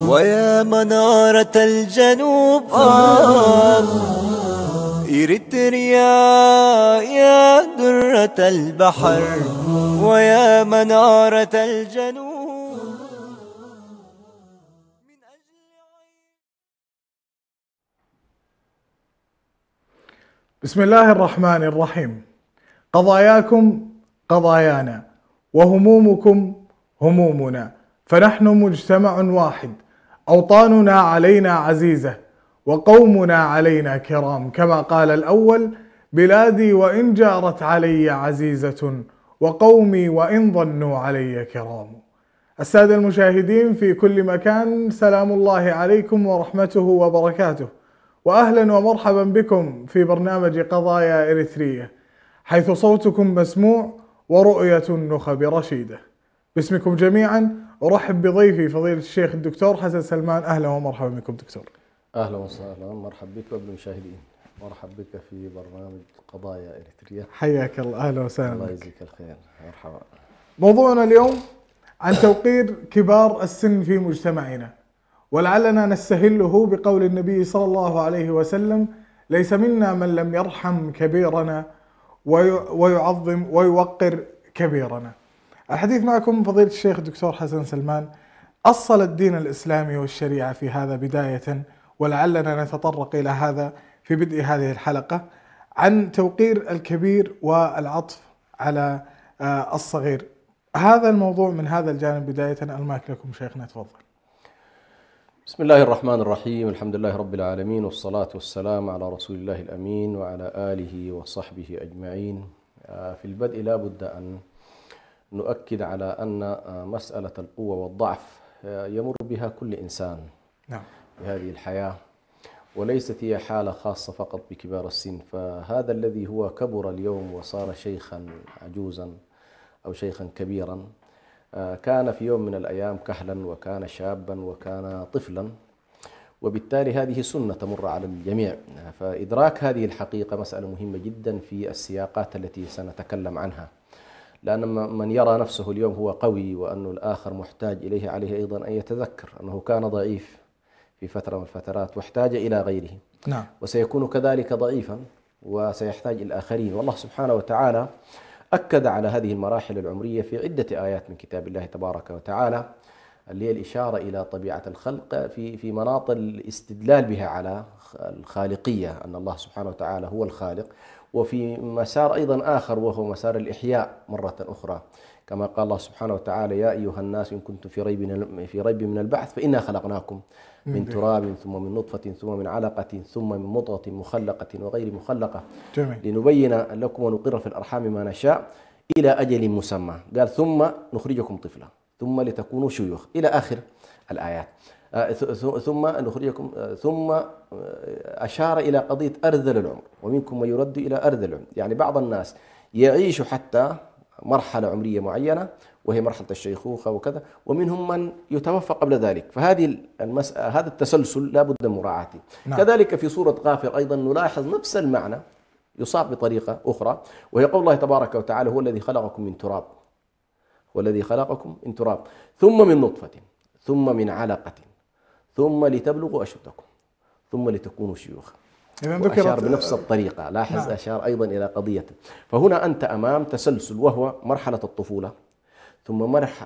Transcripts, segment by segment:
ويا منارة الجنوب إريتريا يا درة البحر ويا منارة الجنوب. بسم الله الرحمن الرحيم. قضاياكم قضايانا وهمومكم همومنا، فنحن مجتمع واحد، أوطاننا علينا عزيزة وقومنا علينا كرام، كما قال الأول: بلادي وإن جارت علي عزيزة وقومي وإن ظنوا علي كرام. السادة المشاهدين في كل مكان، سلام الله عليكم ورحمته وبركاته، وأهلا ومرحبا بكم في برنامج قضايا إريترية، حيث صوتكم مسموع ورؤية النخب رشيدة. باسمكم جميعا أرحب بضيفي فضيلة الشيخ الدكتور حسن سلمان. أهلا ومرحبا بكم دكتور. أهلا وسهلا، مرحبا بك وبالمشاهدين، مرحبا بك في برنامج قضايا إريترية. حياك الله، أهلا وسهلا. الله يجزيك الخير، مرحبا. موضوعنا اليوم عن توقير كبار السن في مجتمعنا، ولعلنا نستهله بقول النبي صلى الله عليه وسلم: ليس منا من لم يرحم كبيرنا ويعظم ويوقر كبيرنا. الحديث معكم فضيلة الشيخ الدكتور حسن سلمان. أصل الدين الإسلامي والشريعة في هذا بداية، ولعلنا نتطرق إلى هذا في بدء هذه الحلقة، عن توقير الكبير والعطف على الصغير. هذا الموضوع من هذا الجانب بداية. المايك لكم شيخنا، تفضل. بسم الله الرحمن الرحيم، الحمد لله رب العالمين، والصلاة والسلام على رسول الله الأمين وعلى آله وصحبه أجمعين. في البدء لا بد أن نؤكد على أن مسألة القوة والضعف يمر بها كل إنسان في هذه الحياة، وليست هي حالة خاصة فقط بكبار السن. فهذا الذي هو كبر اليوم وصار شيخا عجوزا أو شيخا كبيرا كان في يوم من الأيام كهلا، وكان شابا، وكان طفلا، وبالتالي هذه سنة تمر على الجميع. فإدراك هذه الحقيقة مسألة مهمة جدا في السياقات التي سنتكلم عنها، لأن من يرى نفسه اليوم هو قوي وأن الآخر محتاج إليه، عليه أيضا أن يتذكر أنه كان ضعيف في فترة من الفترات واحتاج إلى غيره، وسيكون كذلك ضعيفا وسيحتاج إلى الآخرين. والله سبحانه وتعالى أكد على هذه المراحل العمرية في عدة آيات من كتاب الله تبارك وتعالى، اللي هي الإشارة إلى طبيعة الخلق في مناط الاستدلال بها على الخالقية، أن الله سبحانه وتعالى هو الخالق، وفي مسار أيضا آخر وهو مسار الإحياء مرة أخرى، كما قال الله سبحانه وتعالى: يا أيها الناس إن كنتم في ريب من البعث فإنا خلقناكم من تراب ثم من نطفة ثم من علقة ثم من مضغة مخلقة وغير مخلقة لنبين لكم ونقر في الأرحام ما نشاء إلى أجل مسمى. قال: ثم نخرجكم طفلا ثم لتكونوا شيوخ إلى آخر الآيات. ثم نخرجكم، ثم أشار إلى قضية أرذل العمر، ومنكم من يرد إلى أرذل العمر، يعني بعض الناس يعيش حتى مرحلة عمرية معينة وهي مرحلة الشيخوخة وكذا، ومنهم من يتوفى قبل ذلك. فهذه المسألة، هذا التسلسل لا بد من مراعاته. كذلك في سورة غافر أيضا نلاحظ نفس المعنى يصاب بطريقة أخرى، وهي قول الله تبارك وتعالى: هو الذي خلقكم من تراب، هو الذي خلقكم من تراب ثم من نطفة ثم من علقة ثم لتبلغوا أشدكم ثم لتكونوا شيوخا. أشار بنفس الطريقة، لاحظ أشار أيضا إلى قضية. فهنا أنت أمام تسلسل، وهو مرحلة الطفولة ثم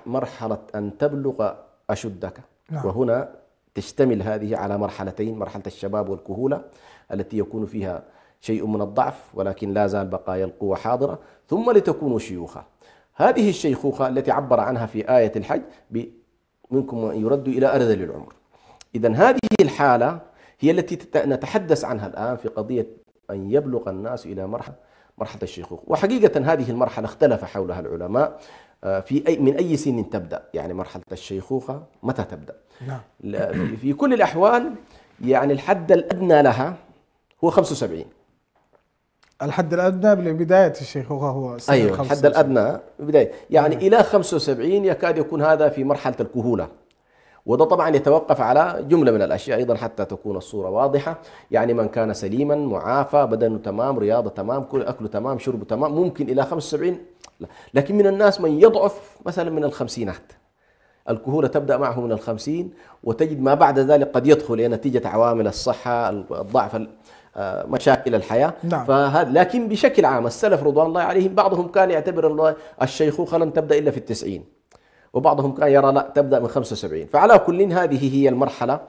مرحلة أن تبلغ أشدك. وهنا تشتمل هذه على مرحلتين: مرحلة الشباب والكهولة التي يكون فيها شيء من الضعف ولكن لا زال بقايا القوة حاضرة، ثم لتكونوا شيوخا. هذه الشيخوخة التي عبر عنها في آية الحج منكم من يرد إلى أرذل العمر. إذن هذه الحالة هي التي نتحدث عنها الآن في قضية أن يبلغ الناس إلى مرحلة الشيخوخة. وحقيقة هذه المرحلة اختلف حولها العلماء من أي سن تبدأ، يعني مرحلة الشيخوخة متى تبدأ. في كل الأحوال يعني الحد الأدنى لها هو 75. الحد الأدنى لبداية الشيخوخة هو سن. أيوة، الحد الأدنى بداية يعني إلى 75 يكاد يكون هذا في مرحلة الكهولة. وده طبعا يتوقف على جملة من الأشياء أيضا حتى تكون الصورة واضحة. يعني من كان سليما معافى، بدنه تمام، رياضة تمام، كل أكله تمام، شربه تمام، ممكن إلى 75. لكن من الناس من يضعف مثلا من الخمسينات، الكهولة تبدأ معه من 50، وتجد ما بعد ذلك قد يدخل نتيجة عوامل الصحة، الضعف، مشاكل الحياة. نعم. لكن بشكل عام السلف رضوان الله عليهم بعضهم كان يعتبر الشيخوخة لن تبدأ إلا في 90، وبعضهم كان يرى لا تبدأ من 75. فعلى كل هذه هي المرحلة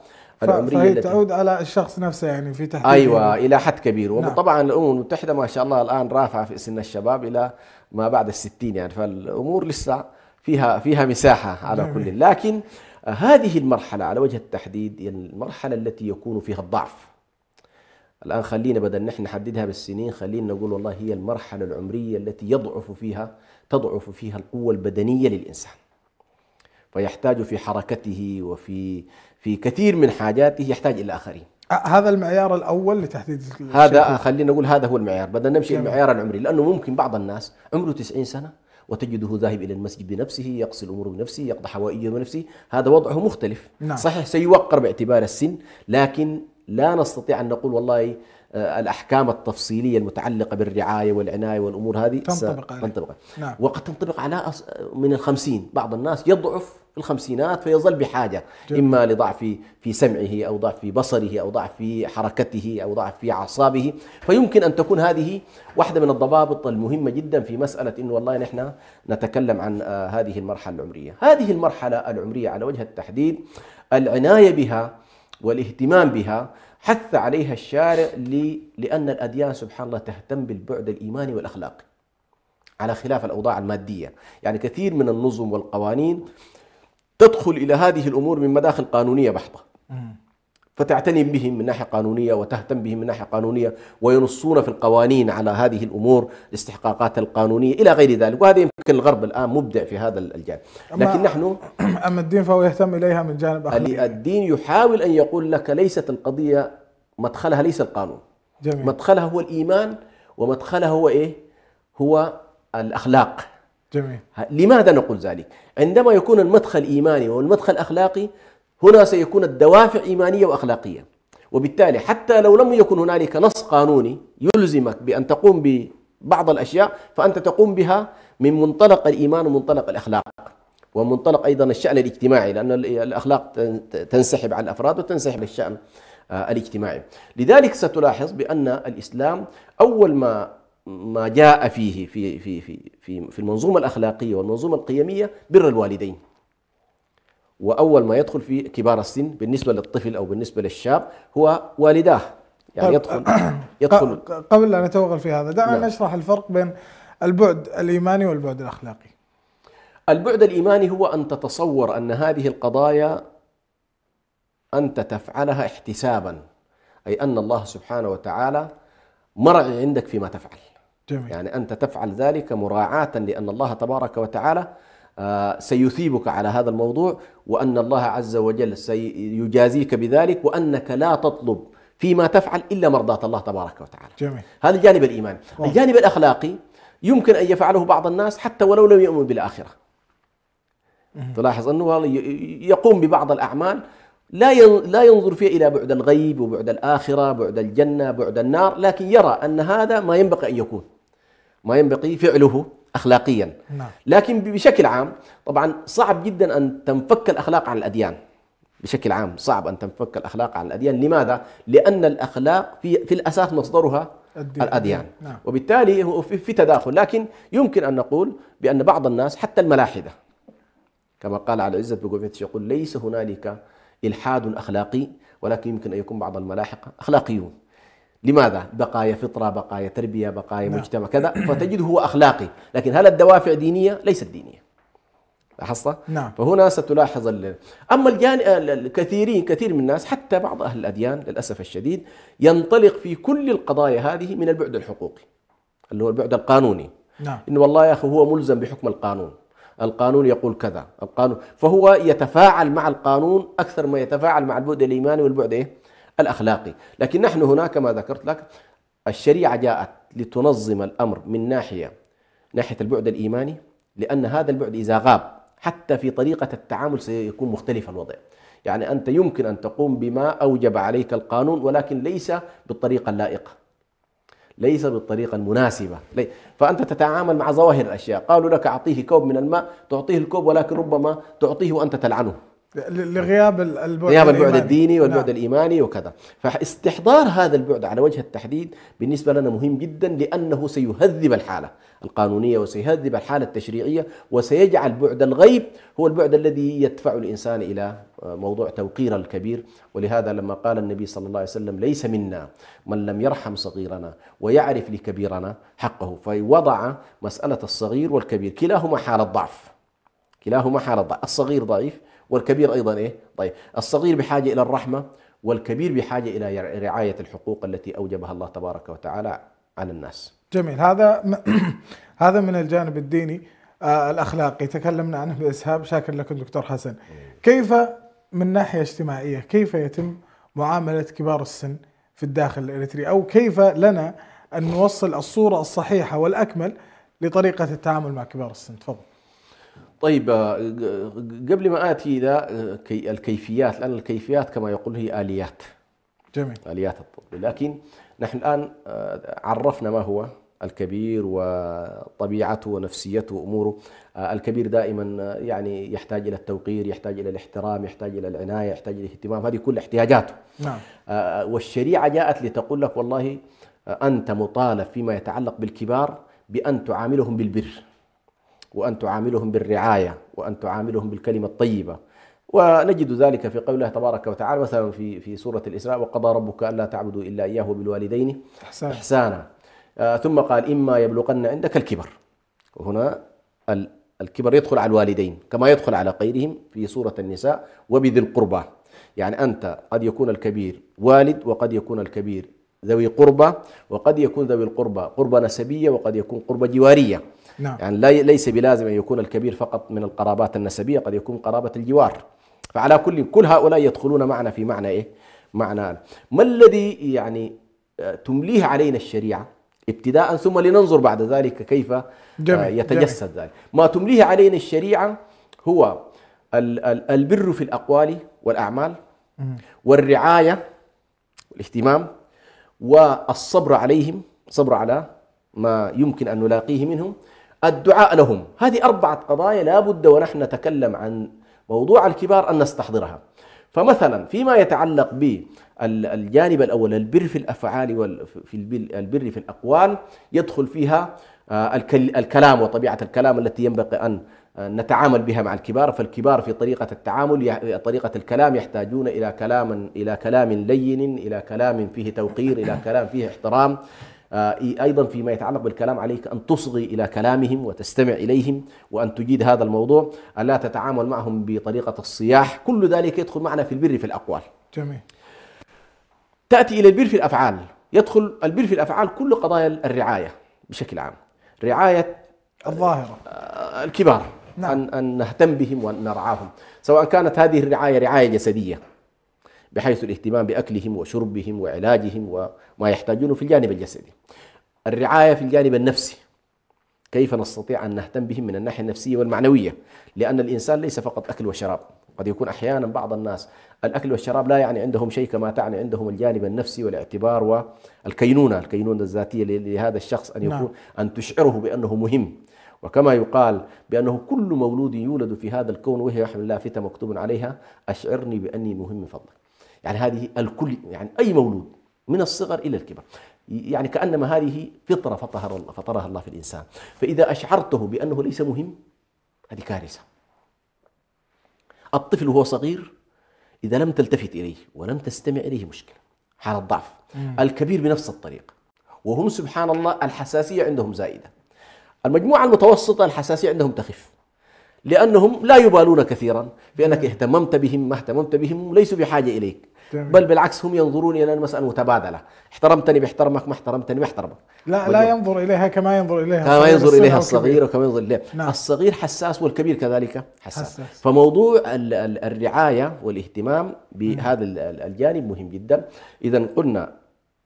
العمرية فهي التي تعود على الشخص نفسه يعني في تحديد. أيوة إلى حد كبير. نعم. وطبعا الأمم المتحدة ما شاء الله الآن رافعة في سن الشباب إلى ما بعد 60 يعني، فالأمور لسه فيها مساحة على جميل. كل. لكن هذه المرحلة على وجه التحديد هي المرحلة التي يكون فيها الضعف. الآن خلينا بدل نحن نحددها بالسنين، خلينا نقول والله هي المرحلة العمرية التي تضعف فيها القوة البدنية للإنسان، فيحتاج في حركته وفي كثير من حاجاته يحتاج إلى آخرين. هذا المعيار الأول لتحديد هذا خلينا نقول هذا هو المعيار، بدنا نمشي جميل. المعيار العمري، لأنه ممكن بعض الناس عمره 90 سنة وتجده ذاهب إلى المسجد بنفسه، يقصي الأمور بنفسه، يقضي حوائجه بنفسه، هذا وضعه مختلف. نعم. صحيح سيوقر باعتبار السن، لكن لا نستطيع أن نقول والله الأحكام التفصيلية المتعلقة بالرعاية والعناية والأمور هذه تنطبق. نعم. وقد تنطبق على من 50. بعض الناس يضعف في الخمسينات فيظل بحاجة جميل. إما لضعف في سمعه أو ضعف في بصره أو ضعف في حركته أو ضعف في أعصابه. فيمكن أن تكون هذه واحدة من الضوابط المهمة جدا في مسألة إنه والله نحن نتكلم عن هذه المرحلة العمرية. هذه المرحلة العمرية على وجه التحديد العناية بها والاهتمام بها حث عليها الشارع لأن الأديان سبحان الله تهتم بالبعد الإيماني والأخلاقي على خلاف الأوضاع المادية. يعني كثير من النظم والقوانين تدخل إلى هذه الأمور من مداخل قانونية بحتة، فتعتني بهم من ناحية قانونية وتهتم بهم من ناحية قانونية، وينصون في القوانين على هذه الأمور الاستحقاقات القانونية إلى غير ذلك. وهذا يمكن الغرب الآن مبدع في هذا الجانب، لكن نحن أما الدين فهو يهتم إليها من جانب أخلاقي. الدين يحاول أن يقول لك ليست القضية مدخلها ليس القانون. جميل. مدخلها هو الإيمان، ومدخلها هو هو الأخلاق. جميل. لماذا نقول ذلك؟ عندما يكون المدخل إيماني والمدخل أخلاقي، هنا سيكون الدوافع إيمانية وأخلاقية، وبالتالي حتى لو لم يكن هنالك نص قانوني يلزمك بأن تقوم ببعض الأشياء، فأنت تقوم بها من منطلق الإيمان ومنطلق الأخلاق ومنطلق أيضا الشأن الاجتماعي، لأن الأخلاق تنسحب على الأفراد وتنسحب الشأن الاجتماعي. لذلك ستلاحظ بأن الإسلام أول ما جاء فيه في المنظومة الأخلاقية والمنظومة القيمية بر الوالدين، وأول ما يدخل في كبار السن بالنسبة للطفل أو بالنسبة للشاب هو والداه. يعني يدخل قبل أن نتوغل في هذا دعنا نعم. نشرح الفرق بين البعد الإيماني والبعد الأخلاقي. البعد الإيماني هو أن تتصور أن هذه القضايا أنت تفعلها احتسابا، أي أن الله سبحانه وتعالى مرعي عندك فيما تفعل. جميل. يعني أنت تفعل ذلك مراعاة لأن الله تبارك وتعالى سيثيبك على هذا الموضوع، وأن الله عز وجل سيجازيك بذلك، وأنك لا تطلب فيما تفعل إلا مرضاة الله تبارك وتعالى. جميل. هذا الجانب الإيماني. الجانب الأخلاقي يمكن أن يفعله بعض الناس حتى ولو لم يؤمن بالآخرة. تلاحظ أنه يقوم ببعض الأعمال لا ينظر فيها إلى بعد الغيب وبعد الآخرة، بعد الجنة، بعد النار، لكن يرى أن هذا ما ينبغي أن يكون، ما ينبغي فعله أخلاقيا. نعم. لكن بشكل عام طبعا صعب جدا أن تنفك الأخلاق عن الأديان. بشكل عام صعب أن تنفك الأخلاق عن الأديان. لماذا؟ لأن الأخلاق في الأساس مصدرها الأديان. نعم. وبالتالي هو في تداخل. لكن يمكن أن نقول بأن بعض الناس حتى الملاحدة كما قال على عزة بقوفتش يقول ليس هنالك إلحاد أخلاقي، ولكن يمكن أن يكون بعض الملاحقة أخلاقيون. لماذا؟ بقايا فطرة، بقايا تربية، بقايا مجتمع كذا، فتجده هو أخلاقي، لكن هل الدوافع دينية؟ ليست دينية. لاحظت؟ نعم. فهنا ستلاحظ أما كثير من الناس حتى بعض أهل الأديان للأسف الشديد ينطلق في كل القضايا هذه من البعد الحقوقي اللي هو البعد القانوني. نعم. إنه والله يا أخي هو ملزم بحكم القانون، القانون يقول كذا، القانون، فهو يتفاعل مع القانون أكثر ما يتفاعل مع البعد الإيماني والبعد الأخلاقي. لكن نحن هنا كما ذكرت لك الشريعة جاءت لتنظم الأمر من ناحية البعد الإيماني، لأن هذا البعد إذا غاب حتى في طريقة التعامل سيكون مختلف الوضع. يعني أنت يمكن أن تقوم بما أوجب عليك القانون ولكن ليس بالطريقة اللائقة، ليس بالطريقة المناسبة. فأنت تتعامل مع ظواهر الأشياء. قالوا لك أعطيه كوب من الماء، تعطيه الكوب، ولكن ربما تعطيه وأنت تلعنه لغياب غياب البعد الديني والبعد نعم. الإيماني وكذا. فاستحضار هذا البعد على وجه التحديد بالنسبة لنا مهم جدا، لأنه سيهذب الحالة القانونية وسيهذب الحالة التشريعية، وسيجعل بعد الغيب هو البعد الذي يدفع الإنسان إلى موضوع توقير الكبير. ولهذا لما قال النبي صلى الله عليه وسلم: ليس منا من لم يرحم صغيرنا ويعرف لكبيرنا حقه، فوضع مسألة الصغير والكبير كلاهما حالة ضعف، كلاهما حالة ضعف. الصغير ضعيف والكبير أيضا ضعيف. الصغير بحاجة إلى الرحمة، والكبير بحاجة إلى رعاية الحقوق التي أوجبها الله تبارك وتعالى على الناس. جميل. هذا من الجانب الديني. الأخلاقي تكلمنا عنه بإسهاب. شاكر لكم دكتور حسن. كيف من ناحية اجتماعية كيف يتم معاملة كبار السن في الداخل الإريتري، أو كيف لنا أن نوصل الصورة الصحيحة والأكمل لطريقة التعامل مع كبار السن؟ تفضل. طيب، قبل ما آتي إلى الكيفيات، لأن الكيفيات كما يقول هي آليات. جميل. آليات التطبيق. لكن نحن الآن عرفنا ما هو الكبير وطبيعته ونفسيته وأموره. الكبير دائما يعني يحتاج إلى التوقير، يحتاج إلى الاحترام، يحتاج إلى العناية، يحتاج إلى الاهتمام، هذه كل احتياجاته. نعم. والشريعة جاءت لتقول لك: والله أنت مطالب فيما يتعلق بالكبار بأن تعاملهم بالبر، وأن تعاملهم بالرعاية، وأن تعاملهم بالكلمة الطيبة. ونجد ذلك في قول الله تبارك وتعالى مثلا في سورة الإسراء: وقضى ربك ألا تعبدوا إلا إياه وبالوالدين إحسانا. ثم قال: إما يبلغن عندك الكبر. وهنا الكبر يدخل على الوالدين كما يدخل على غيرهم في سورة النساء: وبذي القربى. يعني أنت قد يكون الكبير والد، وقد يكون الكبير ذوي قربى، وقد يكون ذوي القربى قربى نسبية، وقد يكون قربى جوارية. نعم. يعني ليس بلازم أن يكون الكبير فقط من القرابات النسبية، قد يكون قرابة الجوار. فعلى كل هؤلاء يدخلون معنا في معنى إيه؟ معنى ما الذي يعني تمليه علينا الشريعة ابتداء، ثم لننظر بعد ذلك كيف يتجسد ذلك. ما تمليه علينا الشريعة هو البر في الأقوال والأعمال، والرعاية والاهتمام، والصبر عليهم، الصبر على ما يمكن أن نلاقيه منهم، الدعاء لهم. هذه 4 قضايا لا بد ونحن نتكلم عن موضوع الكبار أن نستحضرها. فمثلا فيما يتعلق بالجانب الأول البر في الأفعال والبر في الأقوال، يدخل فيها الكلام وطبيعة الكلام التي ينبغي أن نتعامل بها مع الكبار. فالكبار في طريقة التعامل، طريقة الكلام، يحتاجون إلى كلام لين، إلى كلام فيه توقير، إلى كلام فيه احترام. أيضا فيما يتعلق بالكلام عليك أن تصغي إلى كلامهم وتستمع إليهم، وأن تجيد هذا الموضوع، ألا تتعامل معهم بطريقة الصياح. كل ذلك يدخل معنا في البر في الأقوال. جميل. تأتي إلى البر في الأفعال. يدخل البر في الأفعال كل قضايا الرعاية بشكل عام، رعاية الظاهرة الكبار. نعم. أن نهتم بهم وأن نرعاهم، سواء كانت هذه الرعاية رعاية جسدية بحيث الاهتمام بأكلهم وشربهم وعلاجهم وما يحتاجونه في الجانب الجسدي. الرعاية في الجانب النفسي، كيف نستطيع أن نهتم بهم من الناحية النفسية والمعنوية، لأن الإنسان ليس فقط أكل وشراب. قد يكون أحيانا بعض الناس الأكل والشراب لا يعني عندهم شيء كما تعني عندهم الجانب النفسي والاعتبار والكينونة الذاتية لهذا الشخص، أن يكون أن تشعره بأنه مهم. وكما يقال بأنه كل مولود يولد في هذا الكون وهي يحمل لافتة مكتوب عليها: أشعرني بأني مهم من فضلك. يعني هذه الكل، يعني أي مولود من الصغر إلى الكبر، يعني كأنما هذه فطرة فطرها الله في الإنسان. فإذا أشعرته بأنه ليس مهم، هذه كارثة. الطفل وهو صغير إذا لم تلتفت إليه ولم تستمع إليه مشكلة، حالة ضعف. الكبير بنفس الطريقة. وهم سبحان الله الحساسية عندهم زائدة. المجموعة المتوسطة الحساسية عندهم تخف، لأنهم لا يبالون كثيرا بأنك اهتممت بهم ما اهتممت بهم، ليسوا بحاجة إليك. بل بالعكس هم ينظرون إلى المسألة متبادلة، احترمتني باحترمك، ما احترمتني باحترمك. لا ينظر إليها كما ينظر إليها الصغير وكما ينظر إليها. نعم. الصغير حساس والكبير كذلك حساس. فموضوع الرعاية والاهتمام بهذا الجانب مهم جدا. إذا قلنا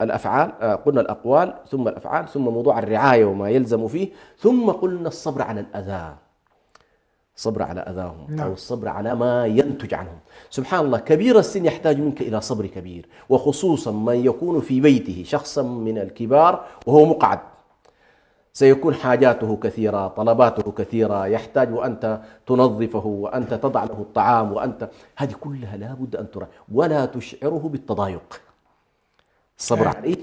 الأفعال، قلنا الأقوال، ثم الأفعال، ثم موضوع الرعاية وما يلزم فيه، ثم قلنا الصبر على الأذى. الصبر على أذاهم نعم. أو الصبر على ما ينتج عنهم. سبحان الله، كبير السن يحتاج منك إلى صبر كبير، وخصوصا من يكون في بيته شخصا من الكبار وهو مقعد، سيكون حاجاته كثيرة، طلباته كثيرة، يحتاج وأنت تنظفه وأنت تضع له الطعام وأنت، هذه كلها لا بد أن ترى ولا تشعره بالتضايق. الصبر عليه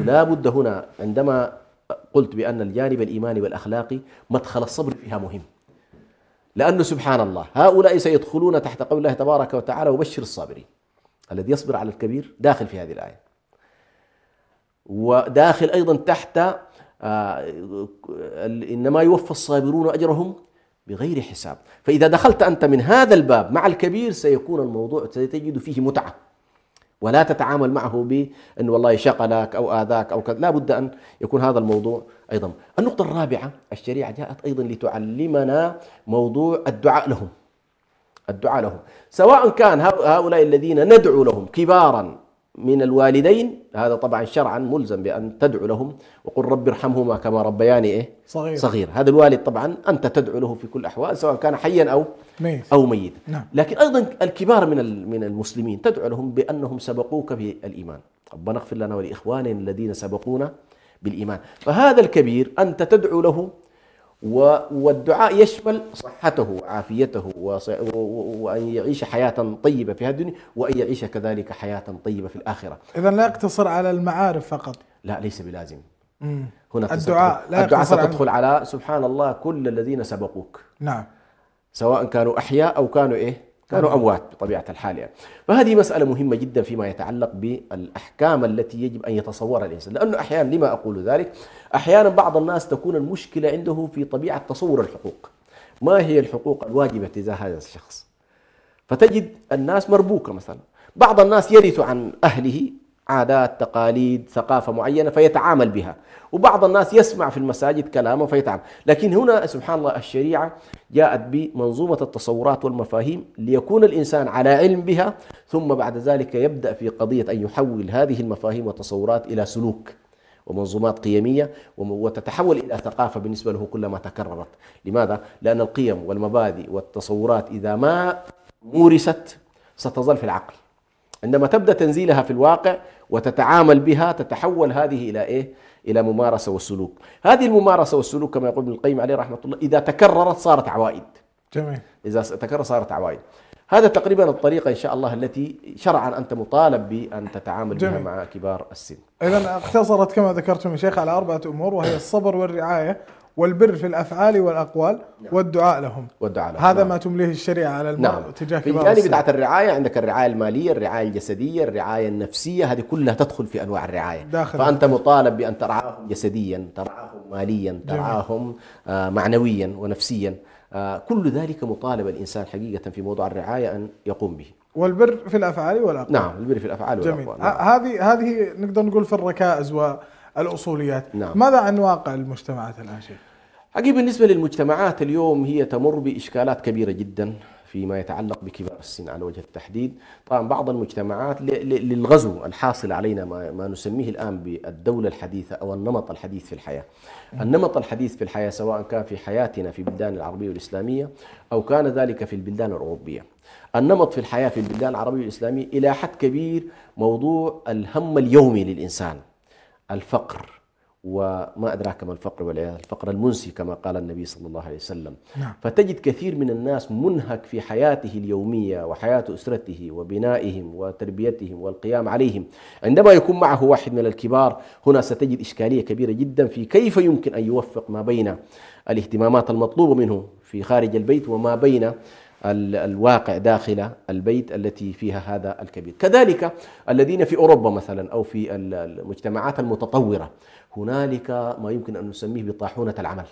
لا بد هنا. عندما قلت بأن الجانب الإيماني والأخلاقي مدخل الصبر فيها مهم، لأنه سبحان الله هؤلاء سيدخلون تحت قول الله تبارك وتعالى وبشر الصابرين. الذي يصبر على الكبير داخل في هذه الآية، وداخل أيضا تحت إنما يوفى الصابرون أجرهم بغير حساب. فإذا دخلت أنت من هذا الباب مع الكبير سيكون الموضوع ستجد فيه متعة، ولا تتعامل معه بأن والله شغلك أو آذاك أو كذا. لا بد أن يكون هذا الموضوع أيضا. النقطة الرابعة، الشريعة جاءت أيضا لتعلمنا موضوع الدعاء لهم. الدعاء لهم سواء كان هؤلاء الذين ندعو لهم كبارا من الوالدين، هذا طبعا شرعا ملزم بأن تدعو لهم، وقل رب ارحمهما كما ربياني صغير. هذا الوالد طبعا أنت تدعو له في كل الأحوال سواء كان حيا أو ميت. نعم. لكن أيضا الكبار من المسلمين تدعو لهم بأنهم سبقوك بالإيمان، ربنا اغفر لنا ولإخواننا الذين سبقونا بالإيمان. فهذا الكبير أنت تدعو له، والدعاء يشمل صحته وعافيته وأن يعيش حياة طيبة في هذه الدنيا، وأن يعيش كذلك حياة طيبة في الآخرة. إذن لا يقتصر على المعارف فقط. لا، ليس بلازم. هنا الدعاء ستدخل على سبحان الله كل الذين سبقوك. نعم. سواء كانوا أحياء أو كانوا أموات بطبيعة الحال يعني. فهذه مسألة مهمة جدا فيما يتعلق بالأحكام التي يجب أن يتصورها الإنسان. لأنه أحيانا، لما أقول ذلك، أحيانا بعض الناس تكون المشكلة عنده في طبيعة تصور الحقوق. ما هي الحقوق الواجبة تجاه هذا الشخص؟ فتجد الناس مربوكة. مثلا بعض الناس يرث عن أهله عادات، تقاليد، ثقافة معينة فيتعامل بها، وبعض الناس يسمع في المساجد كلاما فيتعامل. لكن هنا سبحان الله الشريعة جاءت بمنظومة التصورات والمفاهيم ليكون الإنسان على علم بها، ثم بعد ذلك يبدأ في قضية أن يحول هذه المفاهيم والتصورات إلى سلوك ومنظومات قيمية، وتتحول إلى ثقافة بالنسبة له كلما تكررت. لماذا؟ لأن القيم والمبادئ والتصورات إذا ما مورست ستظل في العقل. عندما تبدأ تنزيلها في الواقع وتتعامل بها تتحول هذه إلى إلى ممارسة والسلوك. هذه الممارسة والسلوك كما يقول ابن القيم عليه رحمة الله إذا تكررت صارت عوائد. جميل. إذا تكرر صارت عوائد. هذا تقريبا الطريقة إن شاء الله التي شرعا أنت مطالب بأن تتعامل بها مع كبار السن. إذا اقتصرت كما ذكرتم يا شيخ على 4 أمور، وهي الصبر والرعاية والبر في الأفعال والأقوال. نعم. والدعاء لهم. هذا ما تمليه الشريعة على المرء تجاه كبار السن. في جانب الرعاية عندك الرعاية المالية، الرعاية الجسدية، الرعاية النفسية، هذه كلها تدخل في أنواع الرعاية. فأنت مطالب بأن ترعاهم جسديا، ترعاهم ماليا، ترعاهم معنويا ونفسيا. كل ذلك مطالب الإنسان حقيقة في موضوع الرعاية أن يقوم به. والبر في الأفعال والأقوال. نعم، البر في الأفعال والأقوال. جميل. هذه نقدر نقول في الركائز والأصوليات. نعم. ماذا عن واقع المجتمعات الآن شيخ؟ حقيقة بالنسبة للمجتمعات اليوم هي تمر بإشكالات كبيرة جدا فيما يتعلق بكبار السن على وجه التحديد. طبعا بعض المجتمعات للغزو الحاصل علينا ما نسميه الآن بالدولة الحديثة أو النمط الحديث في الحياة. النمط الحديث في الحياة سواء كان في حياتنا في البلدان العربية والإسلامية أو كان ذلك في البلدان الأوروبية. النمط في الحياة في البلدان العربية والإسلامية إلى حد كبير موضوع الهم اليومي للإنسان، الفقر، وما أدراك ما الفقر والعياذ، الفقر المنسي كما قال النبي صلى الله عليه وسلم. نعم. فتجد كثير من الناس منهك في حياته اليومية وحياة أسرته وبنائهم وتربيتهم والقيام عليهم. عندما يكون معه واحد من الكبار هنا ستجد إشكالية كبيرة جدا في كيف يمكن أن يوفق ما بين الاهتمامات المطلوبة منه في خارج البيت وما بين الواقع داخل البيت التي فيها هذا الكبير. كذلك الذين في أوروبا مثلا أو في المجتمعات المتطورة هنالك ما يمكن أن نسميه بطاحونة العمل.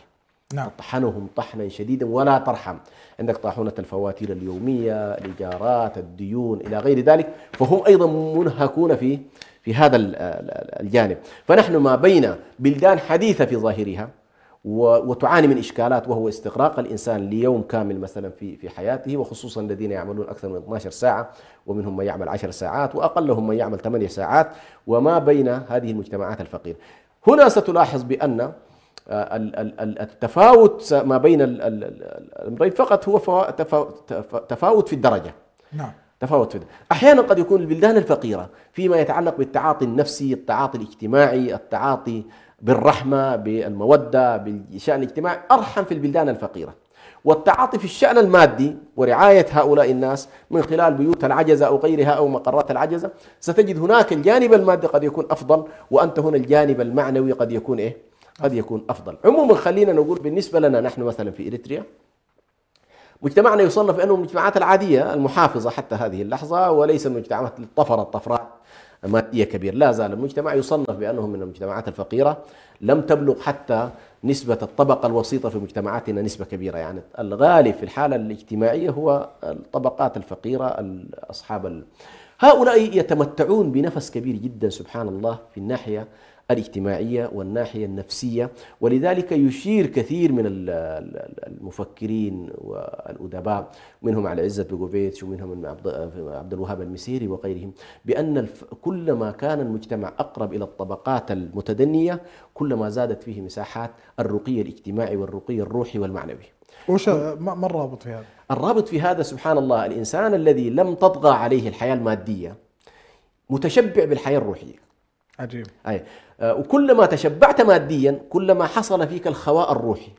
نعم. طحنهم طحنا شديدا ولا ترحم. عندك طاحونة الفواتير اليومية، الإيجارات، الديون إلى غير ذلك، فهم أيضا منهكون في هذا الجانب. فنحن ما بين بلدان حديثة في ظاهرها وتعاني من إشكالات، وهو استغراق الإنسان ليوم كامل مثلا في حياته، وخصوصا الذين يعملون أكثر من 12 ساعة، ومنهم من يعمل 10 ساعات، وأقلهم من يعمل 8 ساعات، وما بين هذه المجتمعات الفقيرة. هنا ستلاحظ بأن التفاوت ما بين الأمرين فقط هو تفاوت في الدرجة. نعم. تفاوت في أحيانا قد يكون البلدان الفقيرة فيما يتعلق بالتعاطي النفسي، التعاطي الاجتماعي، التعاطي بالرحمة، بالمودة، بالشأن الاجتماعي أرحم في البلدان الفقيرة. والتعاطي في الشأن المادي ورعاية هؤلاء الناس من خلال بيوت العجزة أو غيرها أو مقرات العجزة، ستجد هناك الجانب المادي قد يكون أفضل، وأنت هنا الجانب المعنوي قد يكون قد يكون أفضل. عموما خلينا نقول بالنسبة لنا نحن مثلا في إريتريا، مجتمعنا يصنف بأنه من المجتمعات العادية المحافظة حتى هذه اللحظة، وليس من المجتمعات اللي طفرت طفرات مادية كبيرة. لا زال المجتمع يصنف بأنه من المجتمعات الفقيرة، لم تبلغ حتى نسبة الطبقة الوسيطة في مجتمعاتنا نسبة كبيرة. يعني الغالب في الحالة الاجتماعية هو الطبقات الفقيرة، هؤلاء يتمتعون بنفس كبير جدا سبحان الله في الناحية الاجتماعية والناحية النفسية. ولذلك يشير كثير من المفكرين والأدباء، منهم علي عزت بيغوفيتش ومنهم عبد الوهاب المسيري وغيرهم، بأن كلما كان المجتمع أقرب إلى الطبقات المتدنية كلما زادت فيه مساحات الرقي الاجتماعي والرقي الروحي والمعنوي. وش ما الرابط في هذا؟ الرابط في هذا سبحان الله، الإنسان الذي لم تطغى عليه الحياة المادية متشبع بالحياة الروحية. عجيب. أي. وكلما تشبعت ماديا كلما حصل فيك الخواء الروحي.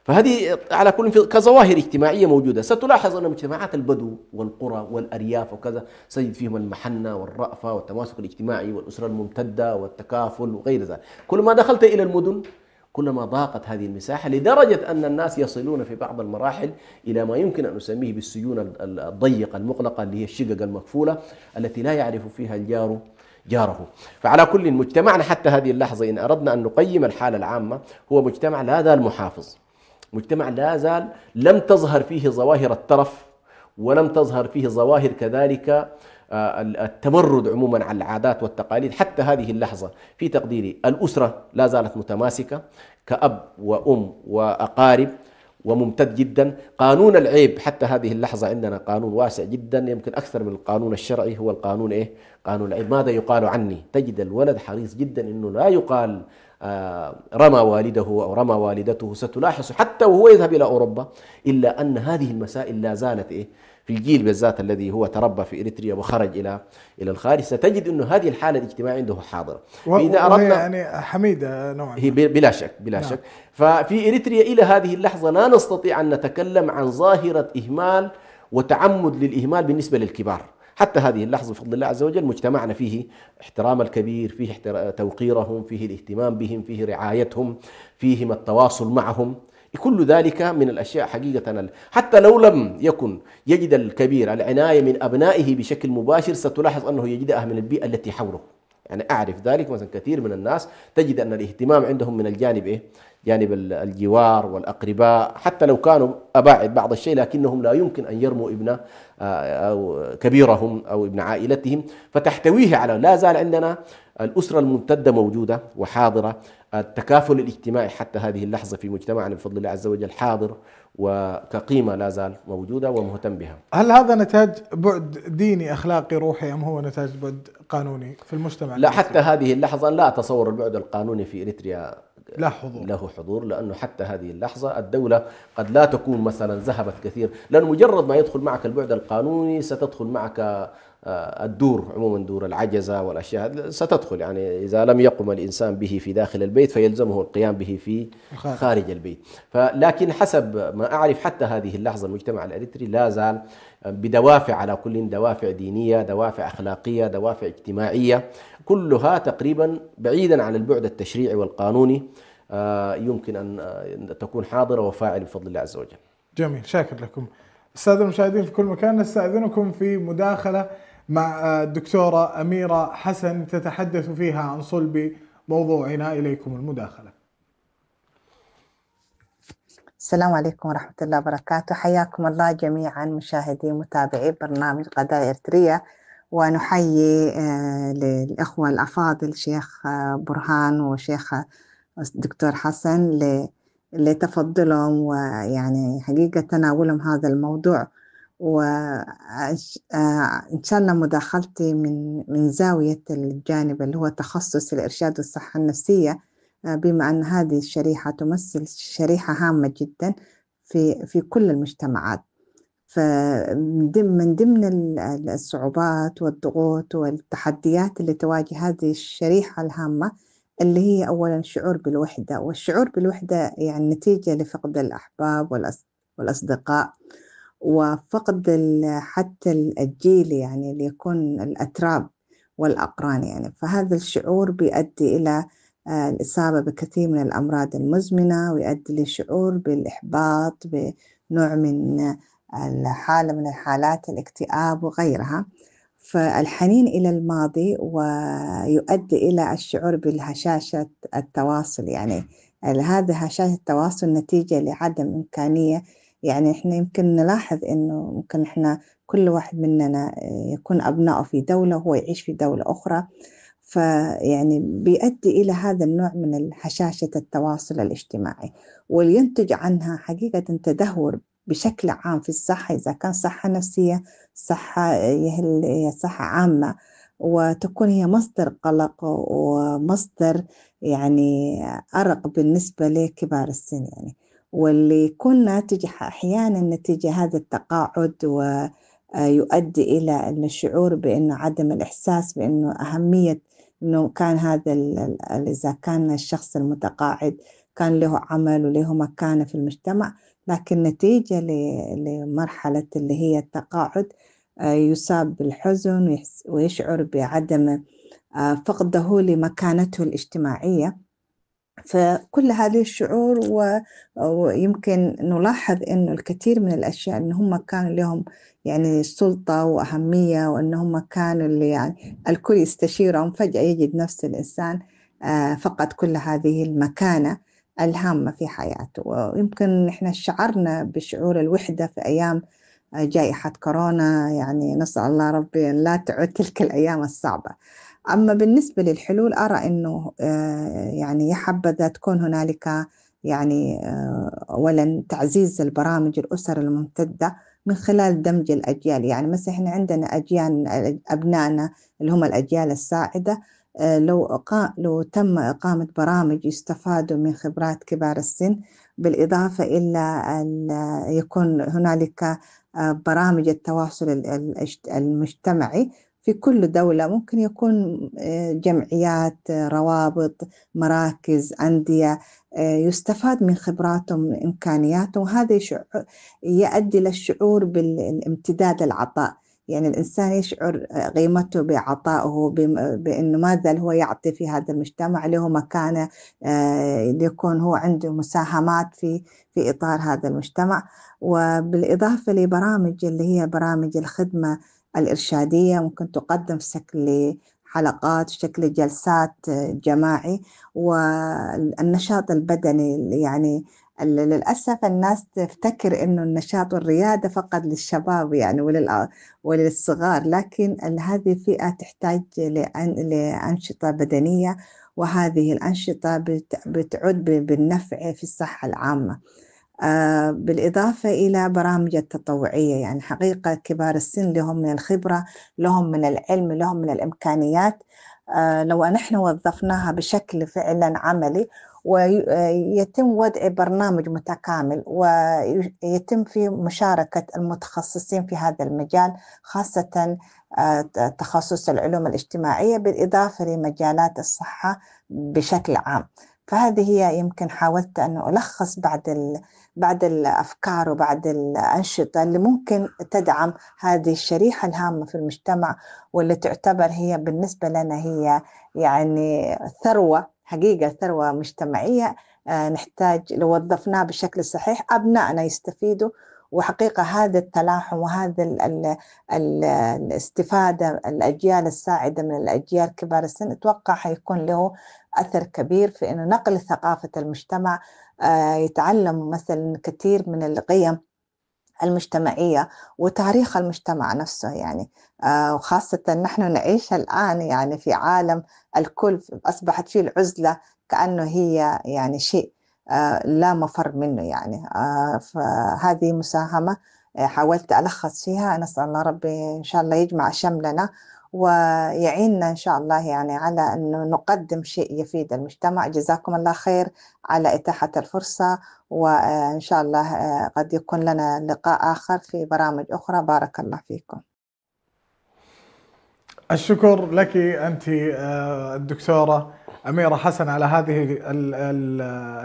فهذه على كل كظواهر اجتماعية موجودة. ستلاحظ أن مجتمعات البدو والقرى والأرياف وكذا سيجد فيهم المحنة والرأفة والتماسك الاجتماعي والأسرة الممتدة والتكافل وغير ذلك. كلما دخلت إلى المدن كلما ضاقت هذه المساحة، لدرجة أن الناس يصلون في بعض المراحل إلى ما يمكن أن نسميه بالسجون الضيقة المغلقة، اللي هي الشقق المقفولة التي لا يعرف فيها الجار جاره. فعلى كل مجتمعنا حتى هذه اللحظة إن أردنا أن نقيم الحالة العامة هو مجتمع لا زال محافظ، مجتمع لا زال لم تظهر فيه ظواهر الترف، ولم تظهر فيه ظواهر كذلك التمرد عموما على العادات والتقاليد. حتى هذه اللحظة في تقديري الأسرة لا زالت متماسكة كأب وأم وأقارب وممتد جدا. قانون العيب حتى هذه اللحظة عندنا قانون واسع جدا، يمكن أكثر من القانون الشرعي. هو القانون قانون العيب. ماذا يقال عني؟ تجد الولد حريص جدا أنه لا يقال رمى والده أو رمى والدته. ستلاحظ حتى وهو يذهب إلى أوروبا إلا أن هذه المسائل لا زالت في الجيل بالذات الذي هو تربى في إريتريا وخرج إلى الخارج، ستجد أنه هذه الحالة الاجتماعية عنده حاضرة. إذا أردنا يعني حميدة نوعا هي بلا شك بلا شك. ففي إريتريا إلى هذه اللحظة لا نستطيع أن نتكلم عن ظاهرة إهمال وتعمد للإهمال بالنسبة للكبار. حتى هذه اللحظة بفضل الله عز وجل مجتمعنا فيه احترام الكبير، فيه توقيرهم، فيه الاهتمام بهم، فيه رعايتهم، فيهم التواصل معهم. كل ذلك من الأشياء حقيقة حتى لو لم يكن يجد الكبير العناية من أبنائه بشكل مباشر ستلاحظ أنه يجدها من البيئة التي حوله. يعني أعرف ذلك مثلا كثير من الناس تجد أن الاهتمام عندهم من الجانب جانب الجوار والأقرباء، حتى لو كانوا أباعد بعض الشيء لكنهم لا يمكن أن يرموا ابن أو كبيرهم أو ابن عائلتهم، فتحتويه على لا زال عندنا الأسرة الممتدة موجودة وحاضرة. التكافل الاجتماعي حتى هذه اللحظة في مجتمعنا بفضل الله عز وجل حاضر وكقيمة لا زال موجودة ومهتم بها. هل هذا نتاج بعد ديني أخلاقي روحي أم هو نتاج بعد قانوني في المجتمع؟ لا، حتى هذه اللحظة لا أتصور البعد القانوني في إريتريا له حضور، لأنه حتى هذه اللحظة الدولة قد لا تكون مثلا ذهبت كثير، لأنه مجرد ما يدخل معك البعد القانوني ستدخل معك الدور عموما دور العجزة والأشياء ستدخل. يعني إذا لم يقم الإنسان به في داخل البيت فيلزمه القيام به في خارج البيت. لكن حسب ما أعرف حتى هذه اللحظة المجتمع الإريتري لا زال بدوافع، على كل دوافع دينية، دوافع أخلاقية، دوافع اجتماعية، كلها تقريبا بعيدا عن البعد التشريعي والقانوني يمكن أن تكون حاضرة وفاعلة بفضل الله عز وجل. جميل، شاكر لكم. السادة المشاهدين في كل مكان، نستأذنكم في مداخلة مع الدكتورة أميرة حسن تتحدث فيها عن صلب موضوعنا. إليكم المداخلة. السلام عليكم ورحمة الله وبركاته. حياكم الله جميعا مشاهدي متابعي برنامج قضايا إريتريا، ونحيي للإخوة الأفاضل شيخ برهان وشيخ دكتور حسن اللي تفضلهم ويعني حقيقة تناولهم هذا الموضوع. وإن شاء الله مداخلتي من زاوية الجانب اللي هو تخصص الإرشاد والصحة النفسية، بما أن هذه الشريحة تمثل شريحة هامة جدا في كل المجتمعات. من ضمن الصعوبات والضغوط والتحديات اللي تواجه هذه الشريحة الهامة اللي هي أولا الشعور بالوحدة، والشعور بالوحدة يعني نتيجة لفقد الأحباب والأصدقاء، وفقد حتى الجيل يعني اللي يكون الأتراب والأقران يعني. فهذا الشعور بيؤدي إلى الإصابة بكثير من الأمراض المزمنة، ويؤدي لشعور بالإحباط، بنوع من الحالة من الحالات الاكتئاب وغيرها. فالحنين إلى الماضي ويؤدي إلى الشعور بالهشاشة التواصل، يعني هذا هشاشة التواصل نتيجة لعدم إمكانية. يعني إحنا يمكن نلاحظ إنه ممكن إحنا كل واحد مننا يكون أبنائه في دولة وهو يعيش في دولة أخرى، فيعني بيؤدي إلى هذا النوع من هشاشة التواصل الاجتماعي، وينتج عنها حقيقة تدهور بشكل عام في الصحة، إذا كان صحة نفسية، هي صحة عامة، وتكون هي مصدر قلق ومصدر يعني أرق بالنسبة لكبار السن يعني. واللي يكون ناتج أحيانا نتيجة هذا التقاعد ويؤدي إلى الشعور بأنه عدم الإحساس بأنه أهمية إنه كان هذا إذا كان الشخص المتقاعد كان له عمل وله مكانة في المجتمع، لكن نتيجة لمرحلة اللي هي التقاعد يصاب بالحزن ويشعر بعدم فقده لمكانته الاجتماعية. فكل هذه الشعور ويمكن نلاحظ إنه الكثير من الأشياء إن هم كان لهم يعني سلطة وأهمية، وإن هم كانوا اللي يعني الكل يستشيرهم، فجأة يجد نفس الإنسان فقد كل هذه المكانة الهامة في حياته. ويمكن إحنا شعرنا بشعور الوحدة في أيام جائحة كورونا، يعني نسأل الله ربي أن لا تعود تلك الأيام الصعبة. أما بالنسبة للحلول أرى أنه يعني يا حبذا تكون هنالك يعني أولا تعزيز البرامج الأسر الممتدة من خلال دمج الأجيال. يعني مثلا إحنا عندنا أجيال أبنائنا اللي هم الأجيال الساعدة، لو تم إقامة برامج يستفادوا من خبرات كبار السن، بالإضافة إلى أن يكون هنالك برامج التواصل المجتمعي في كل دولة. ممكن يكون جمعيات، روابط، مراكز، أندية يستفاد من خبراتهم من إمكانياتهم، وهذا يؤدي للشعور بالامتداد العطاء. يعني الإنسان يشعر قيمته بعطائه، بأنه ما زال هو يعطي في هذا المجتمع، له مكانة، ليكون هو عنده مساهمات في إطار هذا المجتمع. وبالإضافة لبرامج اللي هي برامج الخدمة الإرشادية ممكن تقدم في شكل حلقات، في شكل جلسات جماعي، والنشاط البدني. يعني للأسف الناس تفتكر إنه النشاط والرياضة فقط للشباب يعني وللصغار، لكن هذه الفئة تحتاج لأنشطة بدنية، وهذه الأنشطة بتعود بالنفع في الصحة العامة. بالإضافة إلى برامج التطوعية، يعني حقيقة كبار السن لهم من الخبرة، لهم من العلم، لهم من الإمكانيات، لو نحن وظفناها بشكل فعلا عملي، ويتم وضع برنامج متكامل ويتم في مشاركة المتخصصين في هذا المجال، خاصة تخصص العلوم الاجتماعية بالإضافة لمجالات الصحة بشكل عام. فهذه هي يمكن حاولت أن ألخص بعد الأفكار وبعد الأنشطة اللي ممكن تدعم هذه الشريحة الهامة في المجتمع، واللي تعتبر هي بالنسبة لنا هي يعني ثروة، حقيقة ثروة مجتمعية. نحتاج لو وظفناها بشكل صحيح أبنائنا يستفيدوا. وحقيقة هذا التلاحم وهذا الاستفادة الأجيال الساعدة من الأجيال كبار السن، أتوقع حيكون له أثر كبير في إنه نقل ثقافة المجتمع، يتعلم مثلا كثير من القيم المجتمعية وتاريخ المجتمع نفسه يعني. وخاصة نحن نعيش الآن يعني في عالم الكل أصبحت فيه العزلة كأنه هي يعني شيء لا مفر منه يعني. فهذه مساهمة حاولت ألخص فيها. نسأل الله ربي إن شاء الله يجمع شملنا ويعيننا إن شاء الله يعني على أنه نقدم شيء يفيد المجتمع. جزاكم الله خير على إتاحة الفرصة، وإن شاء الله قد يكون لنا لقاء آخر في برامج أخرى. بارك الله فيكم. الشكر لك أنت الدكتورة أميرة حسن على هذه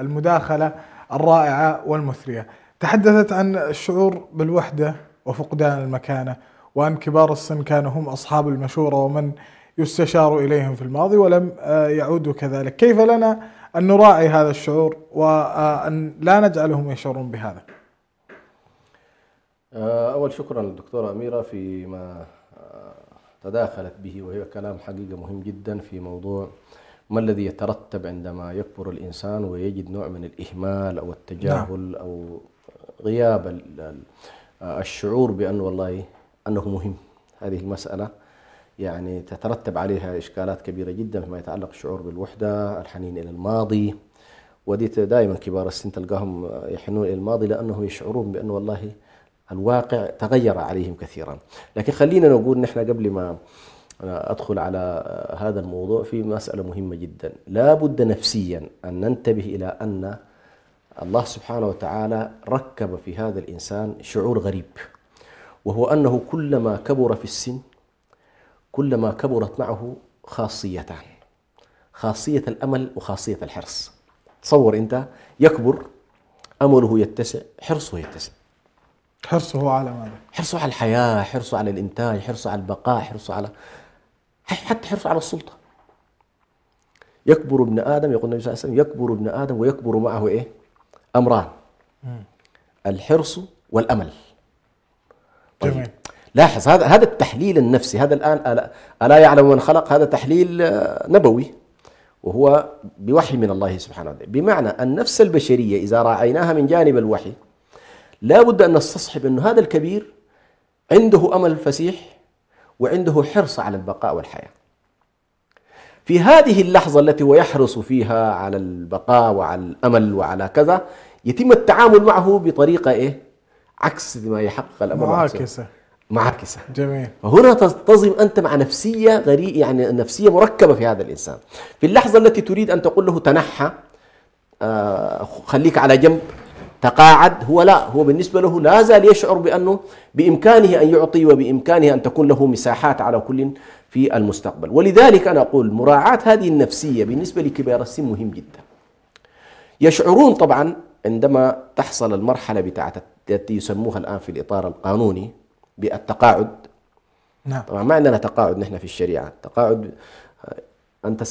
المداخلة الرائعة والمثرية. تحدثت عن الشعور بالوحدة وفقدان المكانة، وأن كبار السن كانوا هم أصحاب المشورة ومن يستشار إليهم في الماضي ولم يعودوا كذلك. كيف لنا أن نراعي هذا الشعور وأن لا نجعلهم يشعرون بهذا؟ أول شكرا للدكتورة أميرة فيما تداخلت به، وهي كلام حقيقة مهم جدا في موضوع ما الذي يترتب عندما يكبر الإنسان ويجد نوع من الإهمال أو التجاهل أو غياب الشعور بأنه والله أنه مهم. هذه المسألة يعني تترتب عليها إشكالات كبيرة جدا فيما يتعلق الشعور بالوحدة، الحنين إلى الماضي. ودي دائما كبار السن تلقاهم يحنون إلى الماضي لأنهم يشعرون بأنه والله الواقع تغير عليهم كثيرا. لكن خلينا نقول نحن قبل ما أدخل على هذا الموضوع في مسألة مهمة جدا. لا بد نفسيا أن ننتبه إلى أن الله سبحانه وتعالى ركب في هذا الإنسان شعور غريب، وهو أنه كلما كبر في السن كلما كبرت معه خاصيتان: خاصية الأمل وخاصية الحرص. تصور أنت يكبر، أمله يتسع، حرصه يتسع. حرصه على ماذا؟ حرصه على الحياة، حرصه على الإنتاج، حرصه على البقاء، حرصه على حتى حرصه على السلطة. يكبر ابن آدم، يقول النبي صلى الله عليه وسلم: يكبر ابن آدم ويكبر معه إيه؟ أمران: الحرص والأمل. طيب. جميل. لاحظ هذا التحليل النفسي، هذا الآن ألا يعلم من خلق، هذا تحليل نبوي وهو بوحي من الله سبحانه وتعالى. بمعنى النفس البشرية إذا راعيناها من جانب الوحي لا بد أن نستصحب أن هذا الكبير عنده أمل فسيح وعنده حرص على البقاء والحياة. في هذه اللحظة التي هو يحرص فيها على البقاء وعلى الأمل وعلى كذا، يتم التعامل معه بطريقة إيه؟ عكس ما يحقق الأمر. معاكسة. جميل. فهنا تصطدم أنت مع نفسية غريب، يعني نفسية مركبة في هذا الإنسان. في اللحظة التي تريد أن تقول له تنحى، خليك على جنب، تقاعد، هو بالنسبة له لا زال يشعر بأنه بإمكانه أن يعطي وبإمكانه أن تكون له مساحات على كل في المستقبل. ولذلك أنا أقول مراعاة هذه النفسية بالنسبة لكبار السن مهم جدا. يشعرون طبعا عندما تحصل المرحلة بتاعت التي يسموها الآن في الإطار القانوني بالتقاعد. نعم. طبعا ما عندنا تقاعد نحن في الشريعة. تقاعد أنت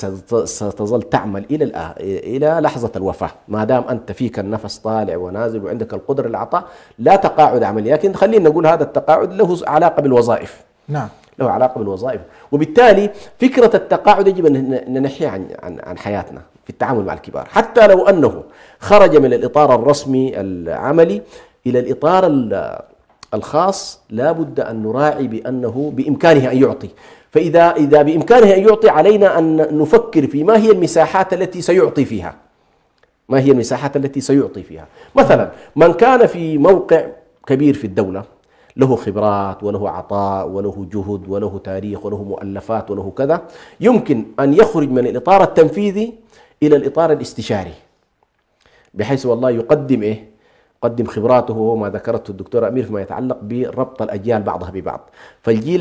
ستظل تعمل إلى لحظة الوفاة، ما دام أنت فيك النفس طالع ونازل وعندك القدرة للعطاء، لا تقاعد عملي. لكن خلينا نقول هذا التقاعد له علاقة بالوظائف. نعم. له علاقة بالوظائف، وبالتالي فكرة التقاعد يجب أن ننحيها عن حياتنا في التعامل مع الكبار، حتى لو أنه خرج من الإطار الرسمي العملي إلى الإطار الخاص. لا بد أن نراعي بأنه بإمكانه أن يعطي. فإذا بإمكانه أن يعطي، علينا أن نفكر في ما هي المساحات التي سيعطي فيها. ما هي المساحات التي سيعطي فيها؟ مثلا من كان في موقع كبير في الدولة، له خبرات وله عطاء وله جهد وله تاريخ وله مؤلفات وله كذا، يمكن أن يخرج من الإطار التنفيذي إلى الإطار الاستشاري، بحيث والله يقدم يقدم خبراته وما ذكرته الدكتورة أمير فيما يتعلق بربط الأجيال بعضها ببعض. فالجيل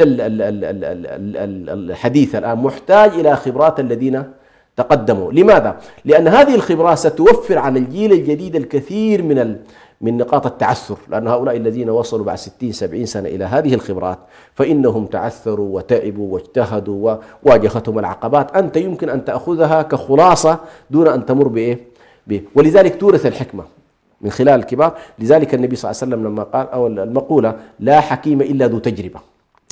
الحديث الآن محتاج إلى خبرات الذين تقدموا. لماذا؟ لأن هذه الخبرات ستوفر على الجيل الجديد الكثير من نقاط التعثر، لأن هؤلاء الذين وصلوا بعد 60-70 سنة إلى هذه الخبرات فإنهم تعثروا وتعبوا واجتهدوا وواجهتهم العقبات. أنت يمكن أن تأخذها كخلاصة دون أن تمر ولذلك تورث الحكمة من خلال الكبار. لذلك النبي صلى الله عليه وسلم لما قال، أو المقولة: لا حكيم إلا ذو تجربة.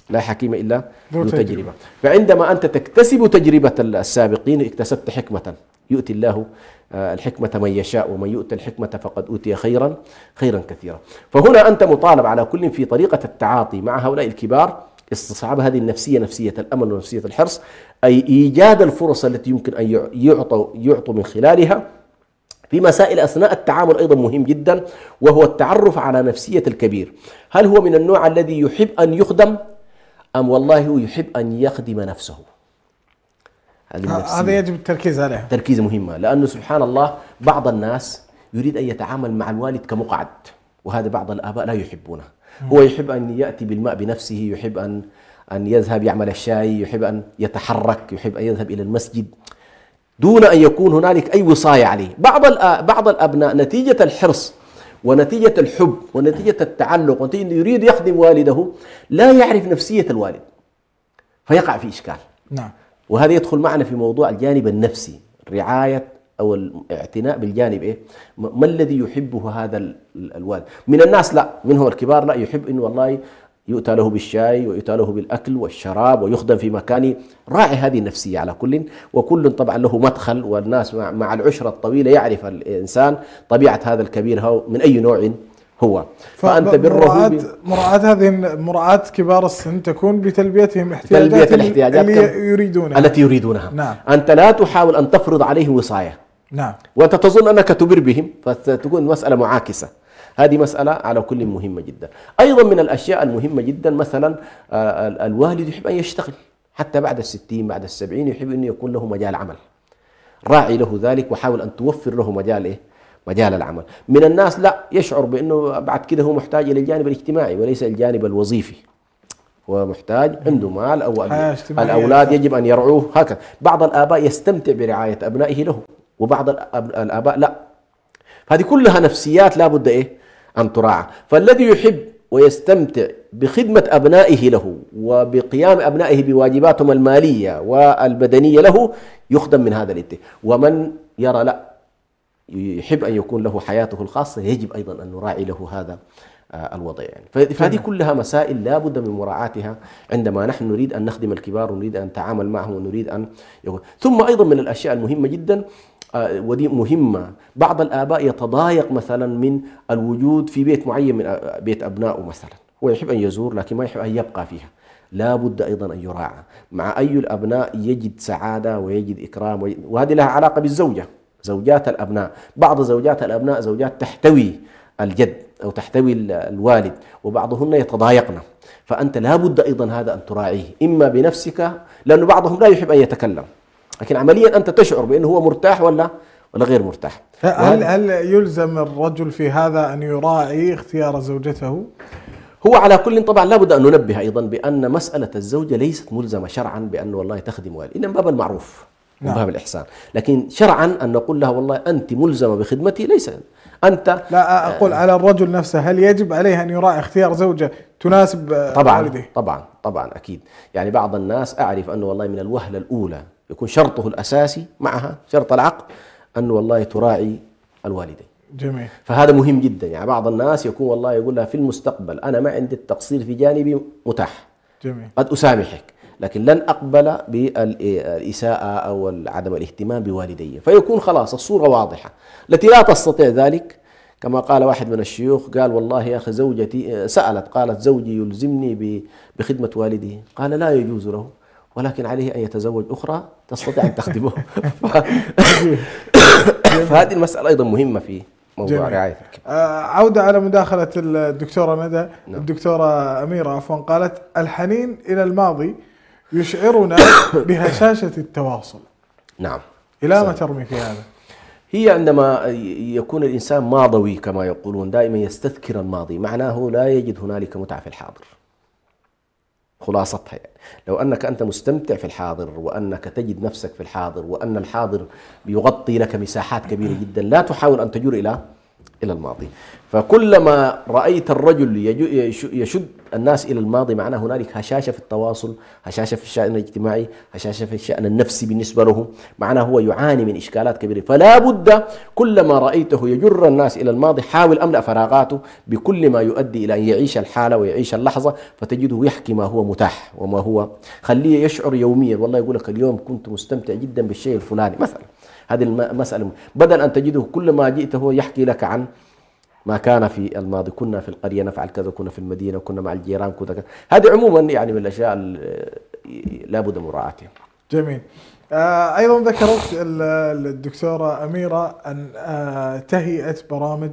لا حكيم إلا ذو تجربة. فعندما أنت تكتسب تجربة السابقين اكتسبت حكمة. يؤتي الله الحكمة من يشاء ومن يؤتى الحكمة فقد أوتي خيرا كثيرا. فهنا أنت مطالب على كل في طريقة التعاطي مع هؤلاء الكبار استصحاب هذه النفسية، نفسية الأمل ونفسية الحرص، أي إيجاد الفرص التي يمكن أن يعطوا من خلالها. في مسائل أثناء التعامل أيضا مهم جدا، وهو التعرف على نفسية الكبير. هل هو من النوع الذي يحب أن يخدم، أم والله هو يحب أن يخدم نفسه. هذا يجب التركيز عليه، تركيز مهمة، لأنه سبحان الله بعض الناس يريد أن يتعامل مع الوالد كمقعد، وهذا بعض الآباء لا يحبونه. هو يحب أن يأتي بالماء بنفسه، يحب أن يذهب يعمل الشاي، يحب أن يتحرك، يحب أن يذهب إلى المسجد دون أن يكون هنالك أي وصاية عليه. بعض الأبناء نتيجة الحرص ونتيجة الحب ونتيجة التعلق ونتيجة أنه يريد يخدم والده لا يعرف نفسية الوالد فيقع في إشكال. نعم. وهذا يدخل معنا في موضوع الجانب النفسي، رعاية أو الاعتناء بالجانب إيه؟ ما الذي يحبه هذا الوالد؟ من الناس لا، منهم الكبار لا، يحب إنه والله يؤتى له بالشاي ويؤتى له بالأكل والشراب ويخدم في مكان. راعي هذه النفسية على كل، وكل طبعا له مدخل، والناس مع العشرة الطويلة يعرف الإنسان طبيعة هذا الكبير هو من أي نوع هو. فأنت بره مراعاة هذه مراعاة كبار السن تكون بتلبيتهم احتياجات التي يريدونها. نعم. أنت لا تحاول أن تفرض عليهم وصاية. نعم. وأنت تظن أنك تبر بهم، فتكون مسألة معاكسة. هذه مسألة على كل مهمة جدا. أيضا من الأشياء المهمة جدا مثلا الوالد يحب أن يشتغل حتى بعد 60 بعد 70، يحب أن يكون له مجال عمل. راعي له ذلك وحاول أن توفر له مجال إيه؟ مجال العمل. من الناس لا، يشعر بأنه بعد كده هو محتاج إلى الجانب الاجتماعي وليس الجانب الوظيفي. هو محتاج عنده مال أو الأولاد يجب أن يرعوه هكذا. بعض الآباء يستمتع برعاية أبنائه له، وبعض الآباء لا. هذه كلها نفسيات لا بد إيه أن تراعى. فالذي يحب ويستمتع بخدمة أبنائه له وبقيام أبنائه بواجباتهم المالية والبدنية له يخدم من هذا الاتجاه. ومن يرى لا، يحب أن يكون له حياته الخاصة، يجب أيضا أن نراعي له هذا الوضع يعني. فهذه كلها مسائل لا بد من مراعاتها عندما نحن نريد أن نخدم الكبار ونريد أن نتعامل معهم ونريد أن يكون. ثم أيضا من الأشياء المهمة جدا ودي مهمة، بعض الآباء يتضايق مثلا من الوجود في بيت معين من بيت أبنائه مثلا، هو يحب أن يزور لكن ما يحب أن يبقى فيها. لا بد أيضا أن يراعى مع أي الأبناء يجد سعادة ويجد إكرام، وهذه لها علاقة بالزوجة، زوجات الأبناء. بعض زوجات الأبناء زوجات تحتوي الجد أو تحتوي الوالد، وبعضهن يتضايقن. فأنت لا بد أيضا هذا أن تراعيه، إما بنفسك، لأن بعضهم لا يحب أن يتكلم، لكن عمليا أنت تشعر بأنه هو مرتاح ولا غير مرتاح. هل يلزم الرجل في هذا أن يراعي اختيار زوجته؟ هو على كل طبعا لا بد أن ننبه أيضا بأن مسألة الزوجة ليست ملزمة شرعا بأن والله تخدم والد، إنما باب المعروف من باب الإحسان. لكن شرعا أن نقول لها والله أنت ملزمة بخدمتي، ليس أنت. لا أقول على الرجل نفسه، هل يجب عليه أن يراعي اختيار زوجة تناسب والده؟ طبعا أكيد. يعني بعض الناس أعرف أنه والله من الوهلة الأولى يكون شرطه الأساسي معها شرط العقد أنه والله تراعي الوالدين. جميل. فهذا مهم جدا. يعني بعض الناس يكون والله يقول لها في المستقبل أنا ما عندي التقصير في جانبي متاح. جميل. قد أسامحك لكن لن أقبل بالإساءة أو عدم الاهتمام بوالدي. فيكون خلاص الصورة واضحة. التي لا تستطيع ذلك كما قال واحد من الشيوخ، قال والله يا أخي زوجتي قالت زوجي يلزمني بخدمة والده، قال لا يجوز له ولكن عليه أن يتزوج أخرى تستطيع أن تخدمه. فهذه المسألة أيضا مهمة في موضوع رعاية الكبار. عودة على مداخلة الدكتورة ندى. نعم. الدكتورة أميرة عفوا قالت الحنين إلى الماضي يشعرنا بهشاشة التواصل. نعم. إلى ما ترمي في هذا؟ هي عندما يكون الإنسان ماضوي كما يقولون دائما يستذكر الماضي، معناه لا يجد هنالك متعة في الحاضر. خلاصتها يعني لو أنك أنت مستمتع في الحاضر وأنك تجد نفسك في الحاضر وأن الحاضر بيغطي لك مساحات كبيرة جدا، لا تحاول أن تجر إلى الماضي. فكلما رأيت الرجل يشد الناس إلى الماضي معناه هنالك هشاشة في التواصل، هشاشة في الشأن الاجتماعي، هشاشة في الشأن النفسي بالنسبة له، معناه هو يعاني من إشكالات كبيرة. فلا بد كلما رأيته يجر الناس إلى الماضي حاول أملأ فراغاته بكل ما يؤدي إلى أن يعيش الحالة ويعيش اللحظة، فتجده يحكي ما هو متاح وما هو، خليه يشعر يوميا والله يقول لك اليوم كنت مستمتع جدا بالشيء الفلاني مثلا. هذه المسألة بدل أن تجده كل ما جئته يحكي لك عن ما كان في الماضي، كنا في القرية نفعل كذا، كنا في المدينة، كنا مع الجيران كذا. هذه عموما يعني من الأشياء لا بد من مراعاتها. جميل. أيضا ذكرت الدكتورة أميرة أن تهيئة برامج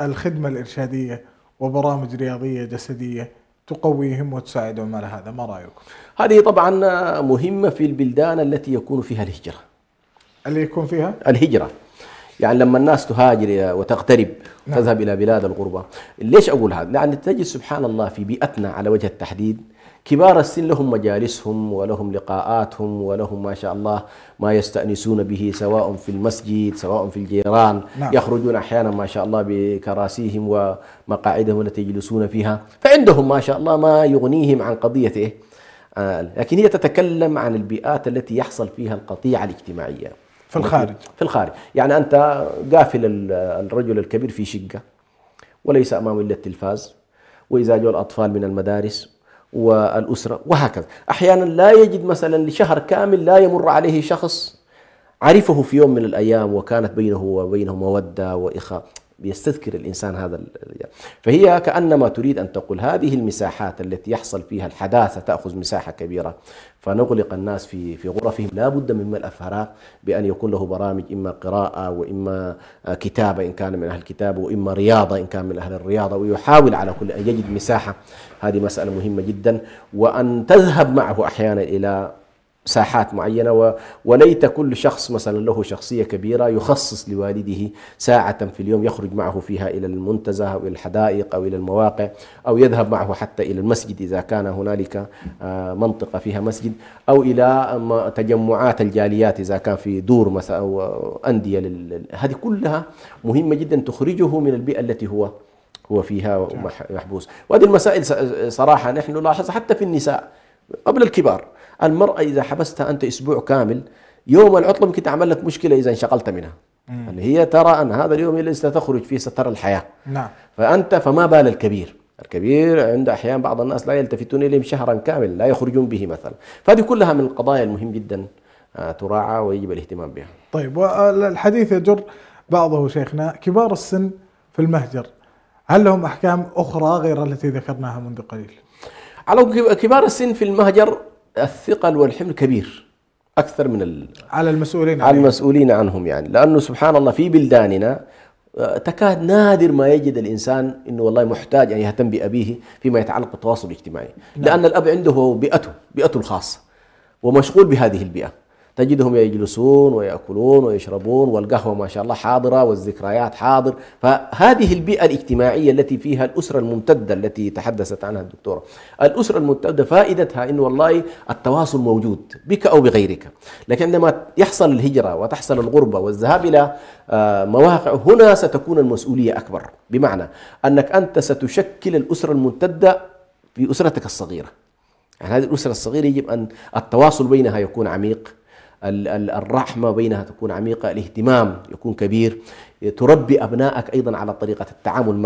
الخدمة الإرشادية وبرامج رياضية جسدية تقويهم وتساعدهم على هذا؟ ما رأيكم؟ هذه طبعا مهمة في البلدان التي يكون فيها الهجرة. اللي يكون فيها الهجرة يعني لما الناس تهاجر وتغترب تذهب إلى بلاد الغربة. ليش أقول هذا؟ لأن تجد سبحان الله في بيئتنا على وجه التحديد كبار السن لهم مجالسهم ولهم لقاءاتهم ولهم ما شاء الله ما يستأنسون به، سواء في المسجد سواء في الجيران. يخرجون أحيانا ما شاء الله بكراسيهم ومقاعدهم التي يجلسون فيها، فعندهم ما شاء الله ما يغنيهم عن قضية لكن هي تتكلم عن البيئات التي يحصل فيها القطيعة الاجتماعية في الخارج. في الخارج يعني أنت قافل الرجل الكبير في شقة وليس أمامه إلا التلفاز، وإذا جاء الأطفال من المدارس والأسرة وهكذا. أحيانا لا يجد مثلا لشهر كامل لا يمر عليه شخص عرفه في يوم من الأيام وكانت بينه وبينه مودة وإخاء، بيستذكر الإنسان هذا. فهي كأنما تريد أن تقول هذه المساحات التي يحصل فيها الحداثة تأخذ مساحة كبيرة، فنغلق الناس في غرفهم. لا بد من ملء الفراغ بأن يكون له برامج، إما قراءة وإما كتابة إن كان من أهل الكتاب، وإما رياضة إن كان من أهل الرياضة، ويحاول على كل أن يجد مساحة. هذه مسألة مهمة جدا. وأن تذهب معه أحيانا إلى ساحات معينة، وليت كل شخص مثلا له شخصية كبيرة يخصص لوالده ساعة في اليوم يخرج معه فيها إلى المنتزه أو إلى الحدائق أو إلى المواقع، أو يذهب معه حتى إلى المسجد إذا كان هنالك منطقة فيها مسجد، أو إلى تجمعات الجاليات إذا كان في دور مثلا أو أندية. هذه كلها مهمة جدا تخرجه من البيئة التي هو فيها محبوس. وهذه المسائل صراحة نحن نلاحظها حتى في النساء قبل الكبار. المرأة إذا حبستها أنت أسبوع كامل، يوم العطلة ممكن تعمل لك مشكلة إذا انشغلت منها. يعني هي ترى أن هذا اليوم اللي ستخرج فيه سترى الحياة. نعم. فما بال الكبير عند أحيان بعض الناس لا يلتفتون إليهم شهرا كامل لا يخرجون به مثلا. فهذه كلها من القضايا المهم جدا تراعى ويجب الاهتمام بها. طيب، والحديث يجر بعضه شيخنا، كبار السن في المهجر هل لهم أحكام أخرى غير التي ذكرناها منذ قليل؟ على كبار السن في المهجر الثقل والحمل كبير أكثر من على المسؤولين عنهم. يعني لأنه سبحان الله في بلداننا تكاد نادر ما يجد الإنسان أنه والله محتاج أن يهتم بأبيه فيما يتعلق بالتواصل الاجتماعي. لأن الأب عنده بيئته الخاصة ومشغول بهذه البيئة. تجدهم يجلسون ويأكلون ويشربون، والقهوة ما شاء الله حاضرة والذكريات حاضر. فهذه البيئة الاجتماعية التي فيها الأسرة الممتدة التي تحدثت عنها الدكتورة، الأسرة الممتدة فائدتها إنه والله التواصل موجود بك أو بغيرك. لكن عندما يحصل الهجرة وتحصل الغربة والذهاب إلى مواقع، هنا ستكون المسؤولية أكبر، بمعنى أنك أنت ستشكل الأسرة الممتدة في أسرتك الصغيرة. يعني هذه الأسرة الصغيرة يجب أن التواصل بينها يكون عميق، الرحمة بينها تكون عميقة، الاهتمام يكون كبير. تربي أبنائك أيضا على طريقة التعامل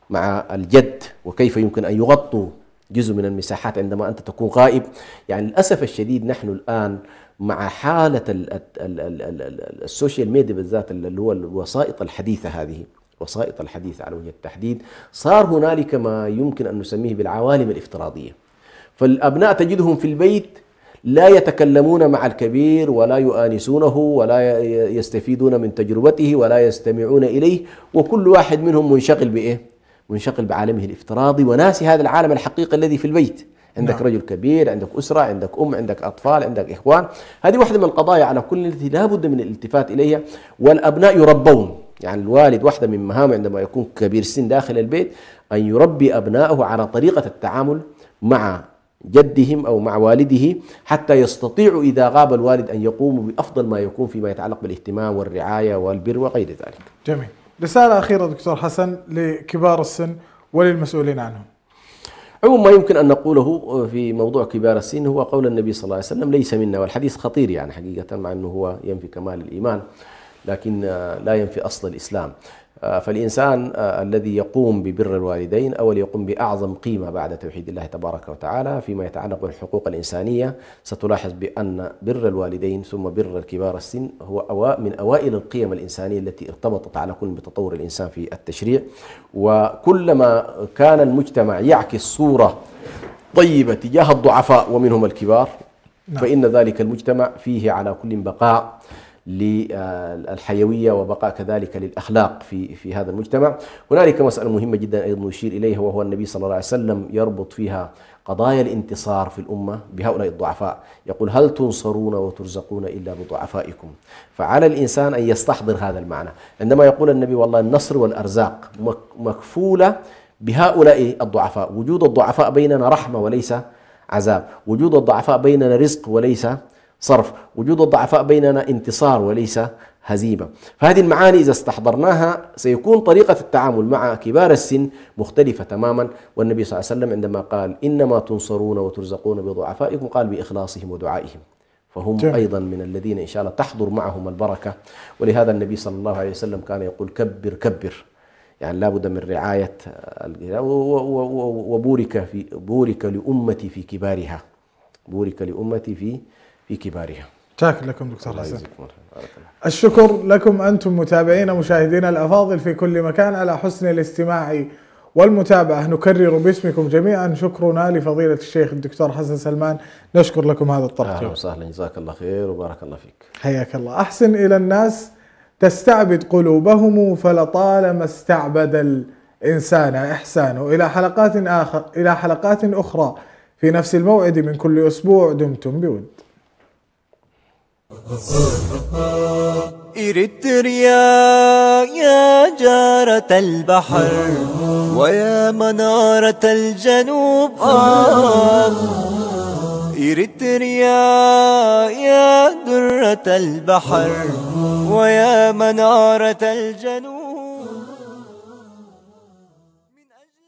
مع الجد، وكيف يمكن أن يغطوا جزء من المساحات عندما أنت تكون غائب. يعني للأسف الشديد نحن الآن مع حالة السوشيال ميديا بالذات، اللي هو الوسائط الحديثة، هذه الوسائط الحديثة على وجه التحديد، صار هنالك ما يمكن أن نسميه بالعوالم الافتراضية. فالأبناء تجدهم في البيت لا يتكلمون مع الكبير ولا يؤانسونه ولا يستفيدون من تجربته ولا يستمعون إليه، وكل واحد منهم منشغل بإيه؟ منشغل بعالمه الافتراضي وناسي هذا العالم الحقيقي الذي في البيت. عندك رجل كبير، عندك أسرة، عندك عندك أطفال، عندك إخوان. هذه واحدة من القضايا على كل التي لا بد من الالتفات إليها. والأبناء يربون، يعني الوالد واحدة من مهامه عندما يكون كبير السن داخل البيت أن يربي أبنائه على طريقة التعامل مع جدهم أو مع والده، حتى يستطيعوا إذا غاب الوالد أن يقوموا بأفضل ما يكون فيما يتعلق بالاهتمام والرعاية والبر وغير ذلك. جميل. رسالة أخيرة دكتور حسن لكبار السن وللمسؤولين عنهم. عموما ما يمكن أن نقوله في موضوع كبار السن هو قول النبي صلى الله عليه وسلم: ليس منا. والحديث خطير يعني حقيقة، مع أنه هو ينفي كمال الإيمان لكن لا ينفي أصل الإسلام. فالإنسان الذي يقوم ببر الوالدين أول يقوم بأعظم قيمة بعد توحيد الله تبارك وتعالى فيما يتعلق بالحقوق الإنسانية. ستلاحظ بأن بر الوالدين ثم بر الكبار السن هو من أوائل القيم الإنسانية التي ارتبطت على كل بتطور الإنسان في التشريع. وكلما كان المجتمع يعكس صورة طيبة تجاه الضعفاء ومنهم الكبار، فإن ذلك المجتمع فيه على كل بقاء. للحيوية وبقاء كذلك للأخلاق في هذا المجتمع. هنالك مسألة مهمة جدا أيضا نشير إليها، وهو النبي صلى الله عليه وسلم يربط فيها قضايا الانتصار في الأمة بهؤلاء الضعفاء، يقول: هل تنصرون وترزقون إلا بضعفائكم. فعلى الإنسان أن يستحضر هذا المعنى عندما يقول النبي: والله النصر والأرزاق مكفولة بهؤلاء الضعفاء. وجود الضعفاء بيننا رحمة وليس عذاب، وجود الضعفاء بيننا رزق وليس صرف، وجود الضعفاء بيننا انتصار وليس هزيمة. فهذه المعاني إذا استحضرناها سيكون طريقة التعامل مع كبار السن مختلفة تماما. والنبي صلى الله عليه وسلم عندما قال: إنما تنصرون وترزقون بضعفائكم، قال: بإخلاصهم ودعائهم، فهم أيضا من الذين إن شاء الله تحضر معهم البركة. ولهذا النبي صلى الله عليه وسلم كان يقول: كبر كبر، يعني لا بد من رعاية بورك لأمتي في كبارها، بورك لأمتي في كبارها. شاكر لكم دكتور حسن. الشكر لكم أنتم متابعين مشاهدينا الأفاضل في كل مكان على حسن الاستماع والمتابعة. نكرر باسمكم جميعا شكرنا لفضيلة الشيخ الدكتور حسن سلمان. نشكر لكم هذا الترحيب. أهلا وسهلا، جزاك الله خير وبارك الله فيك. حياك الله. أحسن إلى الناس تستعبد قلوبهم، فلطالما استعبد الإنسان إحسانه. إلى حلقات أخرى في نفس الموعد من كل أسبوع. دمتم بود. إريتريا يا جارة البحر ويا منارة الجنوب، إريتريا يا درة البحر ويا منارة الجنوب، من أجل